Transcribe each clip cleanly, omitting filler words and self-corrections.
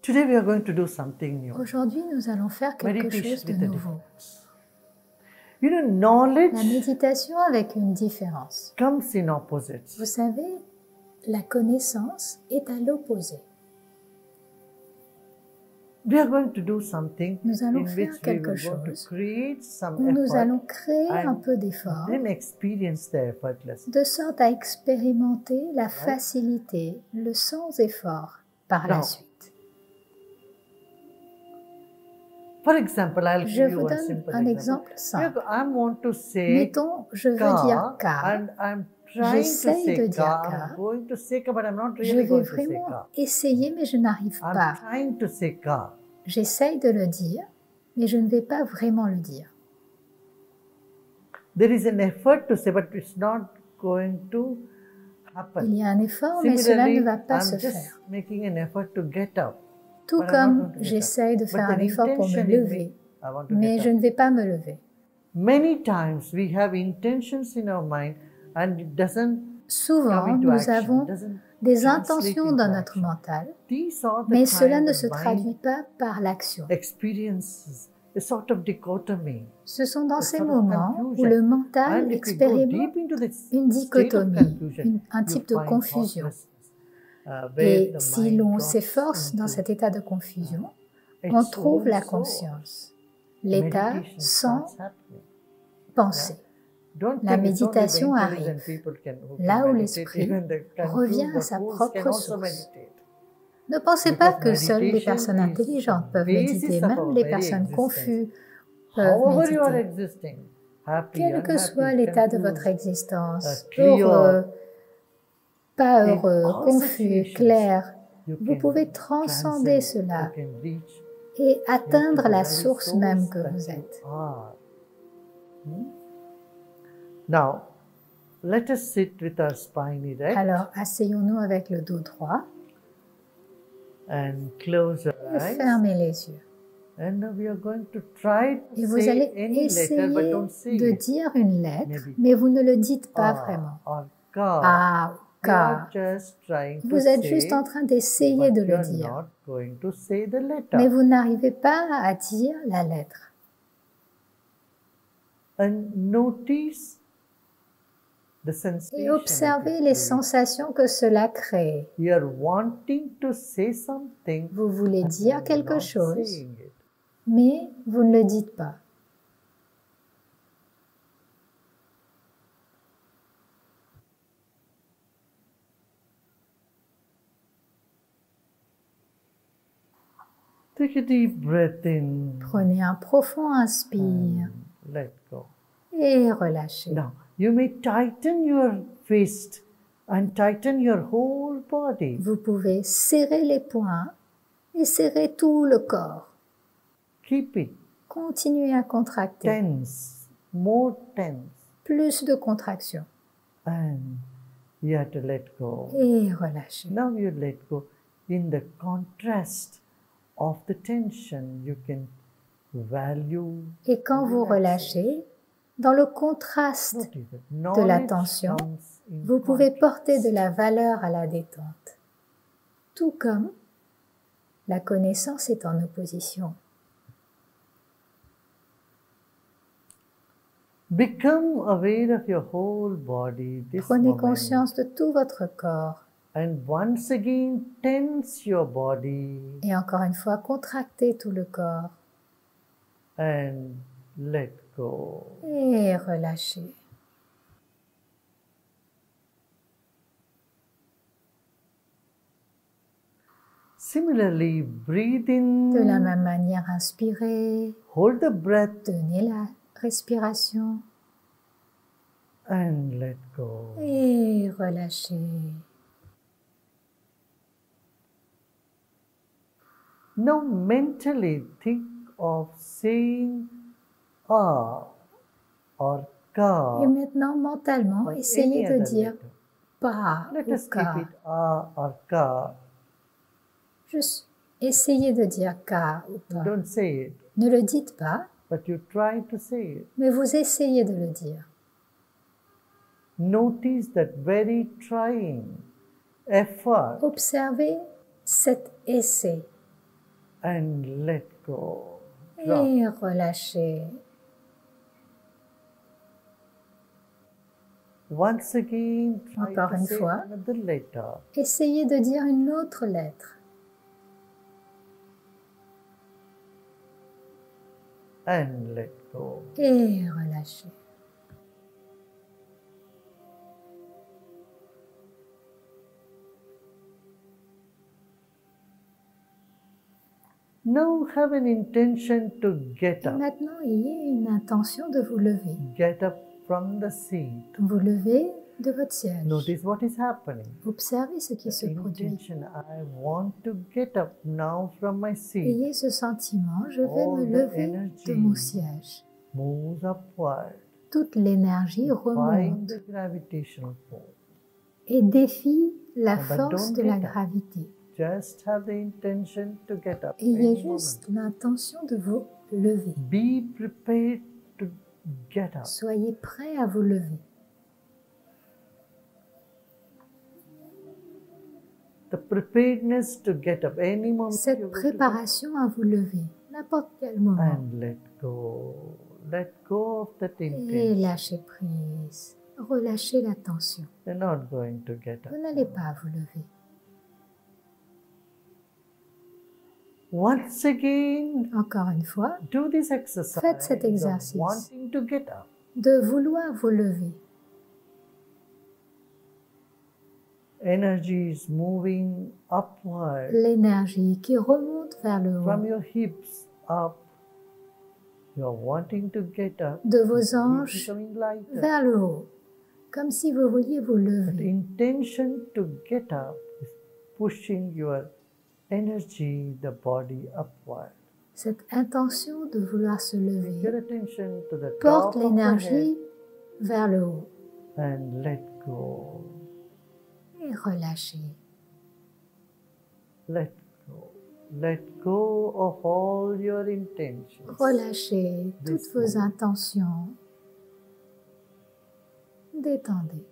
Today we are going to do something new. Aujourd'hui, nous allons faire quelque chose de nouveau. You know, knowledge La méditation avec une différence. comes in opposites. Vous savez, la connaissance est à l'opposé. We are going to do something Nous allons in faire which we quelque will want to chose create some où nous effort allons créer un and peu d'effort, then experience the effortless. de sorte à expérimenter la facilité, le sans effort par la Now, suite. For example, I'll Je give you vous one donne simple un example. exemple simple. I want to say Mettons, je veux ka, dire car, and I'm trying to j'essaye say de dire ka, ka. I'm going to say ka, but I'm not je really vais going to say vraiment ka. essayer, mais je n'arrive I'm pas. trying to say ka. J'essaye de le dire, mais je ne vais pas vraiment le dire. There is an effort to say, but it's not going to happen. Il y a un effort, mais cela ne va pas se I'm just faire. making an effort to get up. Tout but I'm not comme going to get up. j'essaye de But faire un the effort pour me intention in me, lever, I want to mais get je up. ne vais pas me lever. Many times we have intentions in our mind and it doesn't come Souvent, into nous action, avons doesn't des translate intentions into dans notre action. mental, These are the mais cela kind ne of se mind traduit pas par l'action. experiences, a sort of dichotomy, Ce sont dans a ces sort of moments où confusion. le mental And if we go expérimente deep into this une state of dichotomie, confusion, un you type de find confusion. thoughtlessness, where Et the si mind l'on drops s'efforce dans into cet état de confusion, its on trouve own la source. conscience, l'état Meditation sans starts happening. pensée. Don't La think it's only the méditation intelligent arrive. people who Là can où meditate. l'esprit Even the revient confused, à the sa fools propre can also source. meditate. Ne pensez pas Because que seules les meditation personnes is intelligentes peuvent the basis méditer, of même our les very personnes existence. confuses peuvent However you are méditer. existing, happy, Quel que soit unhappy, l'état de confused, votre existence, clear, heureux, pas in heureux, all confus, situations, clair, you vous can pouvez transcender transcend, cela you can reach et into atteindre the la very source même source que that vous you êtes. are. Now, let us sit with our spine erect Alors, asseyons-nous avec le dos droit and close our et eyes. fermez les yeux. And now we are going to try to Et vous say allez any letter, but essayer don't say de it. dire une lettre, Maybe. mais vous ne le dites pas Ah, vraiment. or ka. Ah, You are car. just trying to Vous êtes say, juste en train d'essayer de but le you are dire, not going to say the letter. mais vous n'arrivez pas à dire la lettre. And notice the sensation. Et observez it les is creating. sensations que cela crée. You are wanting to say something, Vous voulez and dire you are quelque not chose, saying it. mais vous ne le dites pas. Take a deep breath in. Prenez un profond inspire Let go. et relâchez. Now, you may tighten your fist and tighten your whole body. Vous pouvez serrer les poings et serrer tout le corps. Keep it Continuez à contracter. tense, more tense. Plus de contraction. And you have to let go. Et relâchez. Now you let go. In the contrast of the tension, you can value. Et quand vous relâchez, dans le contraste Notice that de la knowledge tension, comes in vous pouvez contrast. porter de la valeur à la détente. Tout comme la connaissance est en opposition. Become aware of your whole body, this Prenez moment. conscience de tout votre corps And once again, tense your body et encore une fois, contractez tout le corps and let go. et relâchez. Similarly, breathe in, De la même manière, inspirez, hold the breath tenez la respiration and let go. et relâchez. Now mentally think of saying ah or ka. Et maintenant, mentalement, or essayez any de other dire letter. pas Let ou us keep ka. it ah or ka. Juste essayez de dire ka ou pas. Don't say it, Ne le dites pas, but you try to say it. mais vous essayez de le dire. Notice that very trying effort. Observez cet essai. and let go. Drop. Et relâchez. Once again, try Encore to une say fois. another letter. Essayez de dire une autre lettre. And let go. Et relâchez. Now have an intention to get Et up. maintenant, ayez une intention de vous lever. Get up from the seat. Vous levez de votre siège. Notice what is happening. Observez ce qui se produit. Intention, I want to get up now from my seat. Ayez ce sentiment, je vais All me the lever energy de mon siège. Moves upward. Toute l'énergie Find remonte the gravitational force. et défie la But force don't de la get up. gravité. Just have the intention to get up. Ayez any juste moment. l'intention de vous lever. Be prepared to get up. Soyez prêt à vous lever. The preparedness to get up any moment. Cette you're going to préparation à vous lever, n'importe quel moment. and let go. Let go of that Et intention. lâchez prise. Relâchez la tension. You're not going to get up. Vous n'allez pas vous lever. Once again, Encore une fois, do this exercise. Faites cet of exercice. wanting to get up. de vouloir vous lever. Energy is moving upward L'énergie qui remonte vers le from haut your hips up. You're wanting to get up. de vos It's hanches becoming lighter. vers le haut, comme si vous vouliez vous The lever. intention to get up is pushing your energy, the body upward. Cette intention de vouloir se Your lever attention to the porte top of the head l'énergie vers le haut and let go. et relâchez. Let go. Let go of all your intentions. Relâchez toutes This vos moment. intentions. Détendez.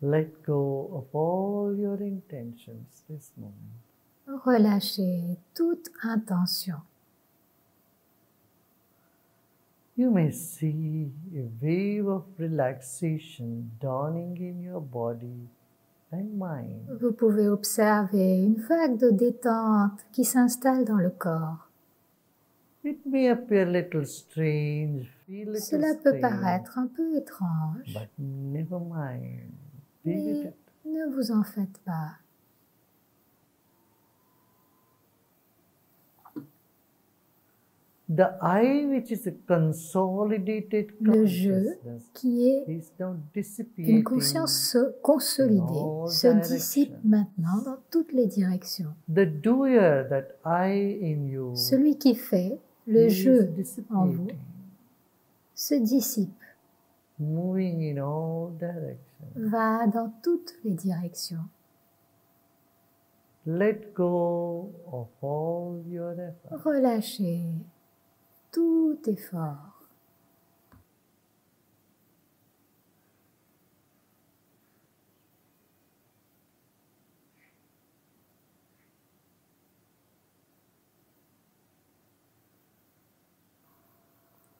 Let go of all your intentions this moment. Relâchez toute intention. You may see a wave of relaxation dawning in your body and mind. Vous pouvez observer une vague de détente qui s'installe dans le corps. It may appear a little strange, feel a little Cela peut strange, paraître un peu étrange, but never mind. Be with mais it. ne vous en faites pas. The I, which is a consolidated Le je, consciousness, qui est is now dissipating. une conscience consolidée, se dissipe maintenant dans toutes les directions. The doer, that I in you, Celui qui fait, le is je en vous, dissipating, se dissipe, moving in all directions. va dans toutes les directions. Let go of all your efforts. Relâchez tout effort.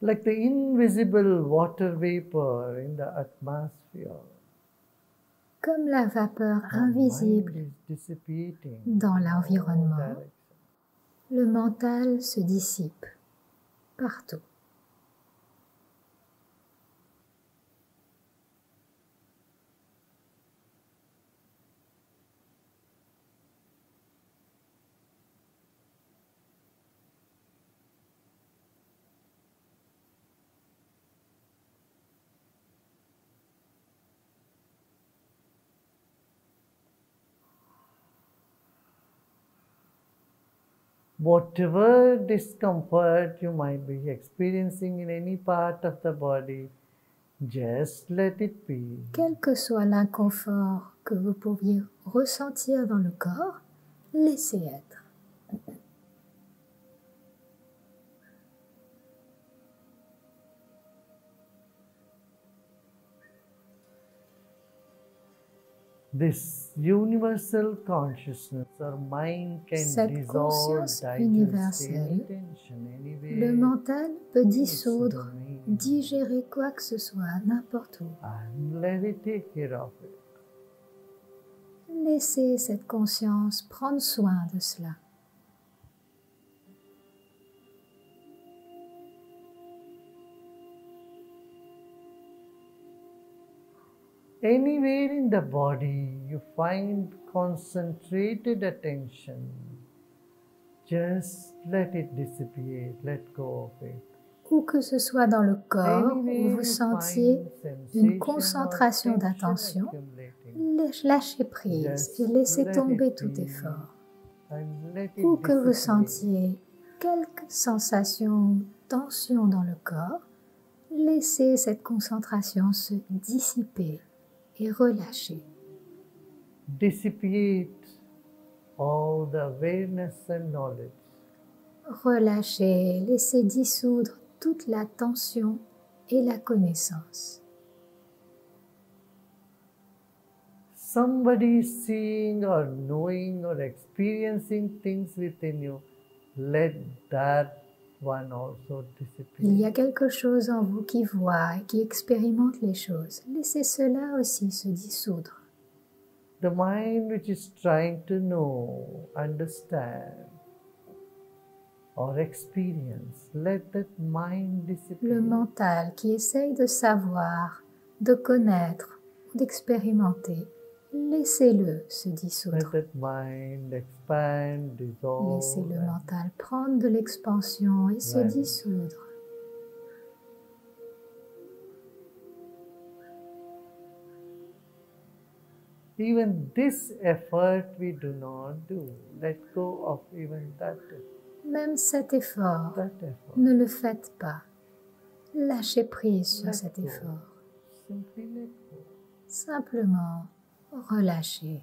Like the invisible water vapor in the atmosphere. Comme la vapeur Our mind invisible is dissipating dans in all l'environnement, directions. le mental se dissipe partout. Whatever discomfort you might be experiencing in any part of the body, Just let it be. Quel que soit l'inconfort que vous pourriez ressentir dans le corps, laissez être. This universal consciousness or mind can Cette dissolve, conscience digest universelle, any tension anywhere. le mental peut its dissoudre, domain. digérer quoi que ce soit, n'importe où. And let it take care of it. Laissez cette conscience prendre soin de cela. Anywhere in the body you find concentrated attention, just let it dissipate, let go of it. Où que ce soit dans le corps où Anywhere vous you sentiez find une sensation concentration or tension d'attention, accumulating, lâchez prise et laissez let tomber it tout be effort. and let it Où que vous dissipate. sentiez quelque sensation, tension dans le corps, laissez cette concentration se dissiper et relâcher. Dissipate all the awareness and knowledge. Relâchez, laissez dissoudre toute la tension et la connaissance. Somebody is seeing or knowing or experiencing things within you, let that one also Il y a disappear. quelque chose en vous qui voit et qui expérimente les choses. Laissez cela aussi se dissoudre. The mind which is trying to know, understand, or experience, let that mind Le disappear. mental qui essaye de savoir, de connaître ou d'expérimenter, laissez-le se Let dissoudre. that mind expand, dissolve, Laissez le and mental prendre de l'expansion et se Right. dissoudre. even this effort we do not do. Let go of even that Même cet effort, effort. ne le faites pas. Lâchez prise sur Let cet go. effort. Simply let go. Simplement relâchez.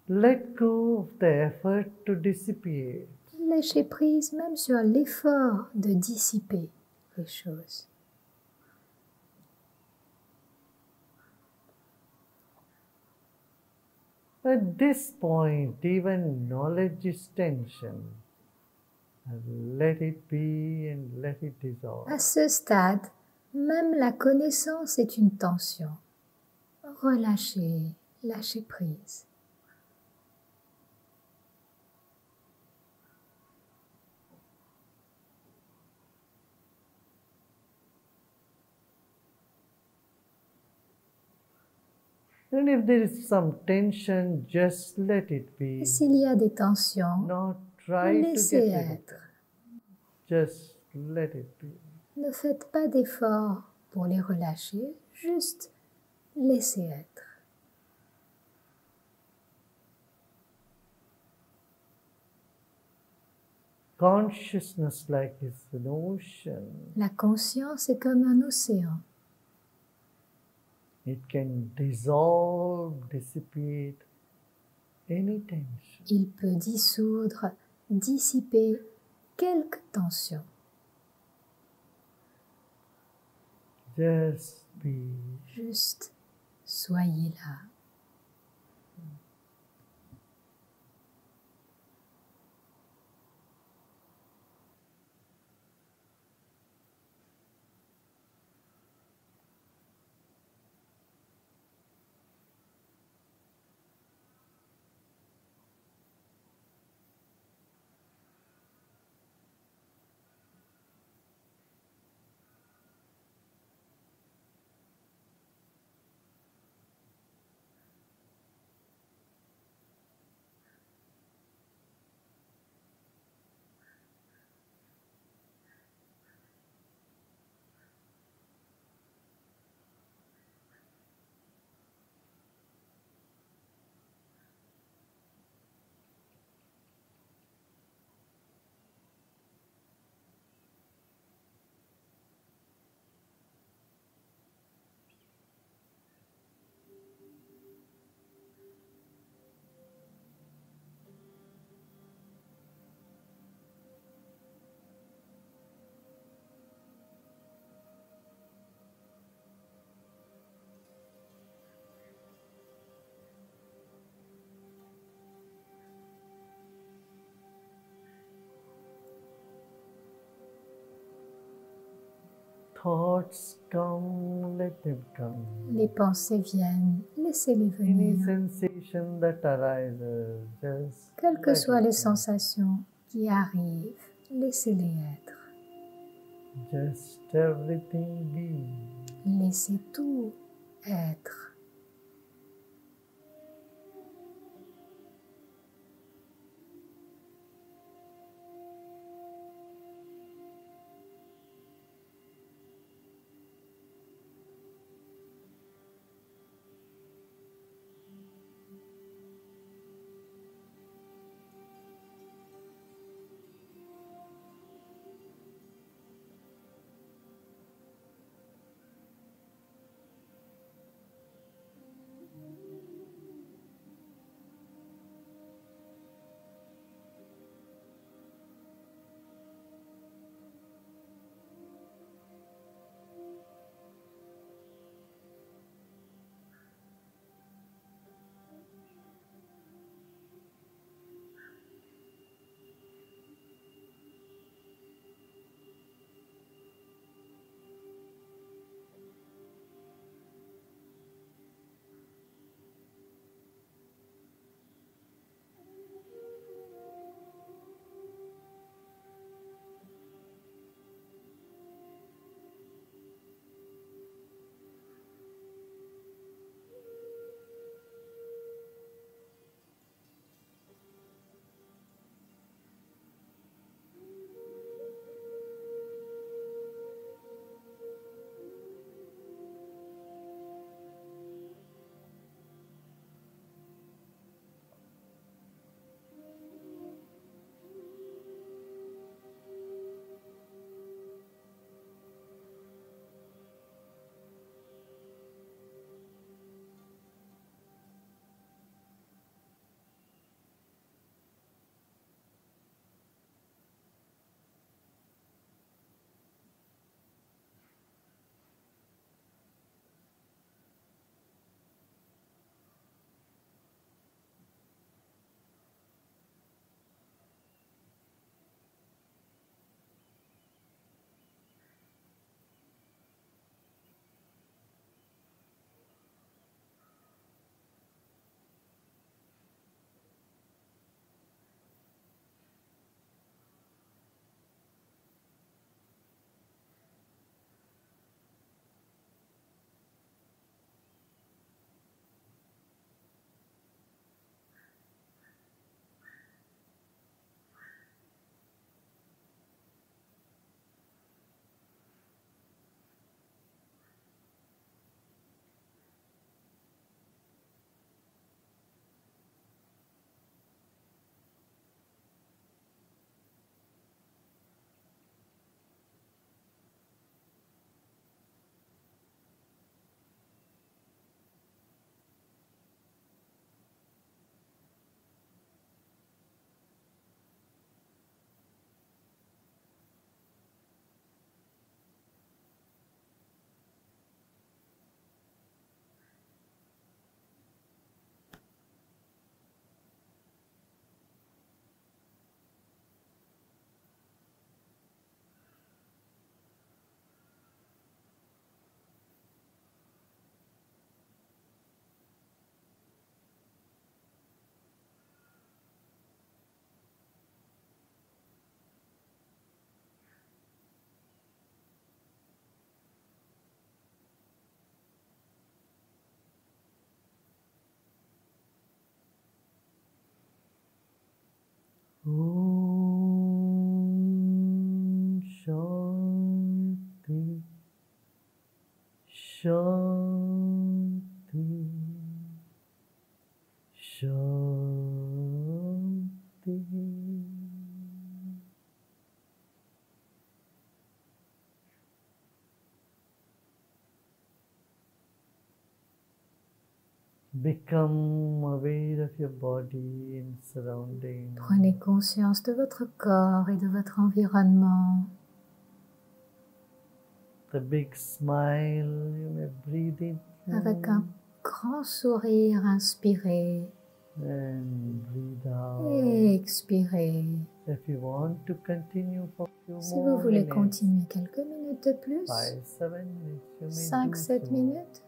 Let go of the effort to dissipate. Lâchez prise même sur l'effort de dissiper les choses. At this point, even knowledge is tension. And let it be and let it dissolve. À ce stade, même la connaissance est une tension. Relâchez, lâchez prise. And if there is some tension, just let it be. Et s'il y a des tensions, Not try to laissez get rid of it. être. Just let it be. Ne faites pas d'effort pour les relâcher, juste laissez être. Consciousness like is an ocean. La conscience est comme un océan. It can dissolve, dissipate any tension. Il peut dissoudre, dissiper quelque tension. Just be. Juste soyez là. thoughts come, let them come. Les pensées viennent, laissez-les Any venir. sensation that arises, just Quelles que let soient it les come. sensations qui arrivent, laissez-les être. Just everything be. Laissez tout être. Om Shanti Shanti Shanti. Become aware of your body and surroundings. Prenez conscience de votre corps et de votre environnement. The big smile, you may breathe in. Avec un grand sourire, inspirez And breathe out. Et expirez. If you want to continue for a few Si vous more voulez minutes, continuer quelques minutes de plus, 5-7 minutes, you may 5-7 do so. minutes,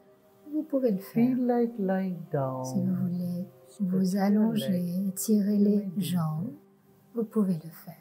vous pouvez le faire. Feel like lying down. Si vous voulez Stretch vous your allonger, legs. étirer You les may do so. jambes, vous pouvez le faire.